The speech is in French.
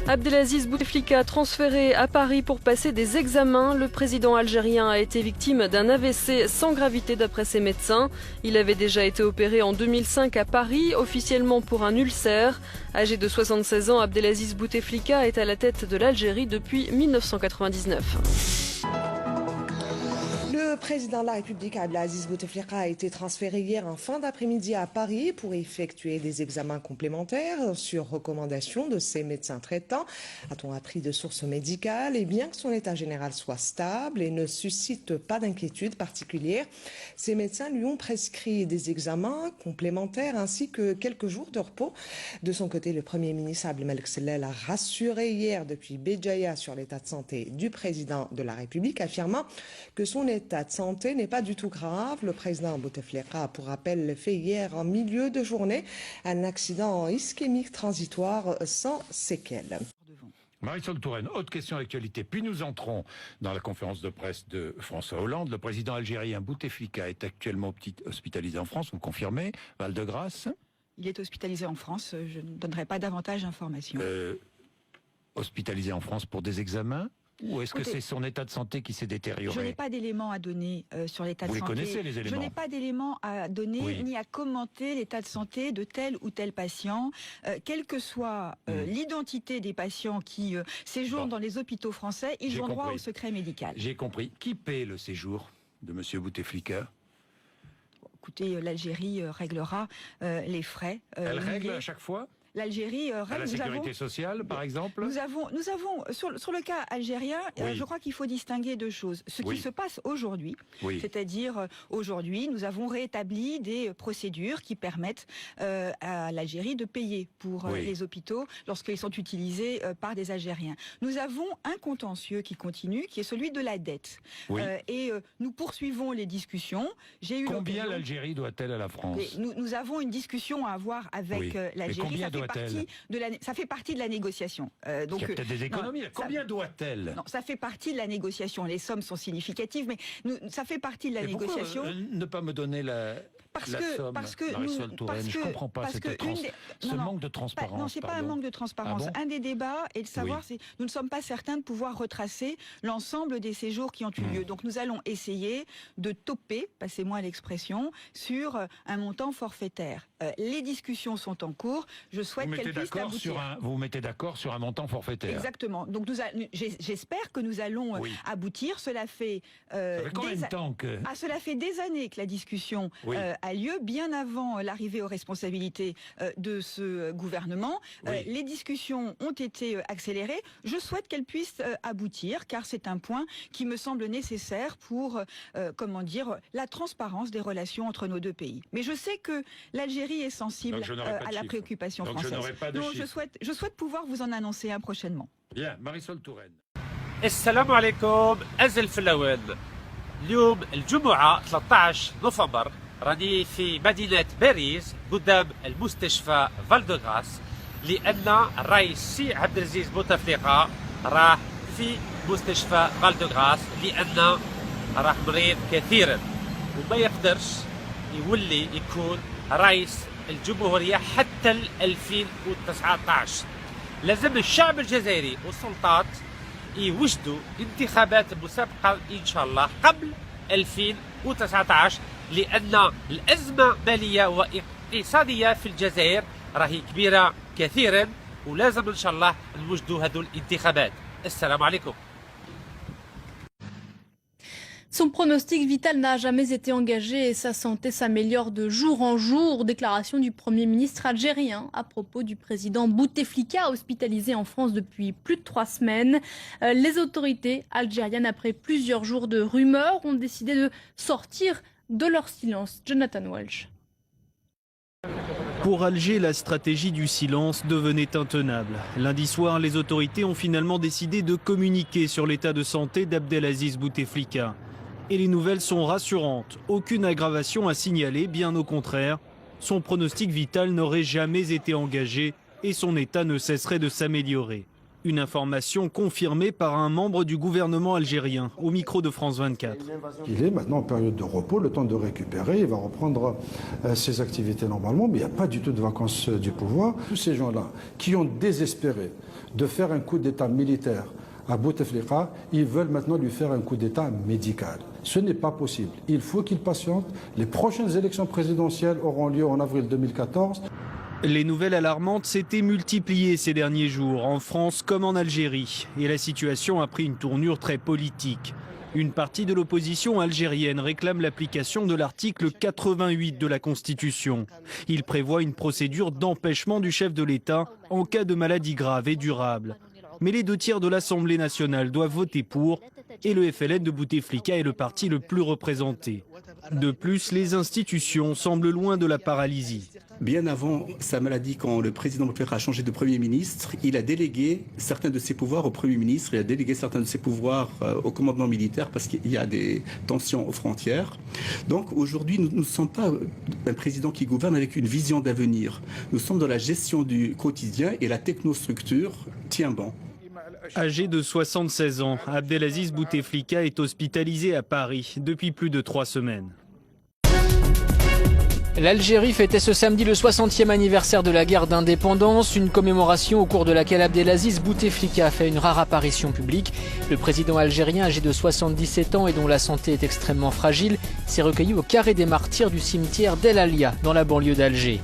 Abdelaziz Bouteflika transféré à Paris pour passer des examens. Le président algérien a été victime d'un AVC sans gravité d'après ses médecins. Il avait déjà été opéré en 2005 à Paris, officiellement pour un ulcère. Âgé de 76 ans, Abdelaziz Bouteflika est à la tête de l'Algérie depuis 1999. Le président de la République, Abdelaziz Bouteflika, a été transféré hier en fin d'après-midi à Paris pour effectuer des examens complémentaires sur recommandation de ses médecins traitants. A-t-on appris de sources médicales? Et bien que son état général soit stable et ne suscite pas d'inquiétude particulière, ses médecins lui ont prescrit des examens complémentaires ainsi que quelques jours de repos. De son côté, le Premier ministre Abdelmalek Sellel a rassuré hier depuis Béjaïa sur l'état de santé du président de la République, affirmant que son état de santé n'est pas du tout grave. Le président Bouteflika a pour rappel fait hier en milieu de journée un accident ischémique transitoire sans séquelles. Marisol Touraine, autre question d'actualité. Puis nous entrons dans la conférence de presse de François Hollande. Le président algérien Bouteflika est actuellement hospitalisé en France, vous confirmez, Val-de-Grâce? Il est hospitalisé en France, je ne donnerai pas davantage d'informations. Hospitalisé en France pour des examens? Ou est-ce que c'est son état de santé qui s'est détérioré? Je n'ai pas d'éléments à donner sur l'état de santé. Vous les connaissez, les éléments? Je n'ai pas d'éléments à donner ni à commenter l'état de santé de tel ou tel patient. Quelle que soit l'identité des patients qui séjournent dans les hôpitaux français, ils ont droit au secret médical. J'ai compris. Qui paie le séjour de M. Bouteflika? Écoutez, l'Algérie réglera les frais. Elle règle à chaque fois? L'Algérie règle. À la sécurité sociale, par exemple? Nous avons sur le cas algérien, je crois qu'il faut distinguer deux choses. Ce qui se passe aujourd'hui, c'est-à-dire aujourd'hui, nous avons rétabli des procédures qui permettent à l'Algérie de payer pour les hôpitaux lorsqu'ils sont utilisés par des Algériens. Nous avons un contentieux qui continue, qui est celui de la dette. Et nous poursuivons les discussions. Combien l'Algérie doit-elle à la France? Nous avons une discussion à avoir avec l'Algérie. Ça fait partie de la négociation. Donc, il y a peut-être des économies. Combien doit-elle? Non, ça fait partie de la négociation. Les sommes sont significatives, mais ça fait partie de la négociation. Ne pas me donner la somme, Marisol Touraine, je ne comprends pas ce manque de transparence. Non, ce n'est pas un manque de transparence. Un des débats est de savoir si nous ne sommes pas certains de pouvoir retracer l'ensemble des séjours qui ont eu lieu. Donc nous allons essayer de toper, passez-moi l'expression, sur un montant forfaitaire. Les discussions sont en cours. Je souhaite qu'elles puissent aboutir. Vous vous mettez d'accord sur un montant forfaitaire? Exactement. Donc j'espère que nous allons aboutir. Cela fait combien de temps que... cela fait des années que la discussion a lieu, bien avant l'arrivée aux responsabilités de ce gouvernement. Les discussions ont été accélérées. Je souhaite qu'elles puissent aboutir, car c'est un point qui me semble nécessaire pour, la transparence des relations entre nos deux pays. Mais je sais que l'Algérie est sensible à la préoccupation française. Donc je souhaite pouvoir vous en annoncer un prochainement. Bien, Marisol Touraine. السلام عليكم أزل في الأوان. اليوم الجمعة 13 نوفمبر راني في مدينة باريس قدام المستشفى فالدوغراس لأن الرئيس سي عبد العزيز بوتفليقة راح في مستشفى فالدوغراس لأن راح مريض كثيرا وما يقدرش يولي يكون رئيس الجمهورية حتى 2019. لازم الشعب الجزائري والسلطات يوجدوا انتخابات مسابقة إن شاء الله قبل 2019 لأن الأزمة مالية واقتصادية في الجزائر راهي كبيرة كثيرا ولازم إن شاء الله نوجدوا هذو الانتخابات. السلام عليكم. Son pronostic vital n'a jamais été engagé et sa santé s'améliore de jour en jour. Déclaration du Premier ministre algérien à propos du président Bouteflika, hospitalisé en France depuis plus de 3 semaines. Les autorités algériennes, après plusieurs jours de rumeurs, ont décidé de sortir de leur silence. Jonathan Walsh. Pour Alger, la stratégie du silence devenait intenable. Lundi soir, les autorités ont finalement décidé de communiquer sur l'état de santé d'Abdelaziz Bouteflika. Et les nouvelles sont rassurantes. Aucune aggravation à signaler, bien au contraire. Son pronostic vital n'aurait jamais été engagé et son état ne cesserait de s'améliorer. Une information confirmée par un membre du gouvernement algérien au micro de France 24. Il est maintenant en période de repos, le temps de récupérer, il va reprendre ses activités normalement, mais il n'y a pas du tout de vacances du pouvoir. Tous ces gens-là qui ont désespéré de faire un coup d'État militaire à Bouteflika, ils veulent maintenant lui faire un coup d'État médical. Ce n'est pas possible. Il faut qu'il patiente. Les prochaines élections présidentielles auront lieu en avril 2014. Les nouvelles alarmantes s'étaient multipliées ces derniers jours, en France comme en Algérie. Et la situation a pris une tournure très politique. Une partie de l'opposition algérienne réclame l'application de l'article 88 de la Constitution. Il prévoit une procédure d'empêchement du chef de l'État en cas de maladie grave et durable. Mais les 2/3 de l'Assemblée nationale doivent voter pour, et le FLN de Bouteflika est le parti le plus représenté. De plus, les institutions semblent loin de la paralysie. Bien avant sa maladie, quand le président Bouteflika a changé de Premier ministre, il a délégué certains de ses pouvoirs au Premier ministre, il a délégué certains de ses pouvoirs au commandement militaire parce qu'il y a des tensions aux frontières. Donc aujourd'hui, nous ne sommes pas un président qui gouverne avec une vision d'avenir. Nous sommes dans la gestion du quotidien et la technostructure tient bon. Âgé de 76 ans, Abdelaziz Bouteflika est hospitalisé à Paris depuis plus de 3 semaines. L'Algérie fêtait ce samedi le 60e anniversaire de la guerre d'indépendance, une commémoration au cours de laquelle Abdelaziz Bouteflika a fait une rare apparition publique. Le président algérien, âgé de 77 ans et dont la santé est extrêmement fragile, s'est recueilli au carré des martyrs du cimetière d'El Alia, dans la banlieue d'Alger.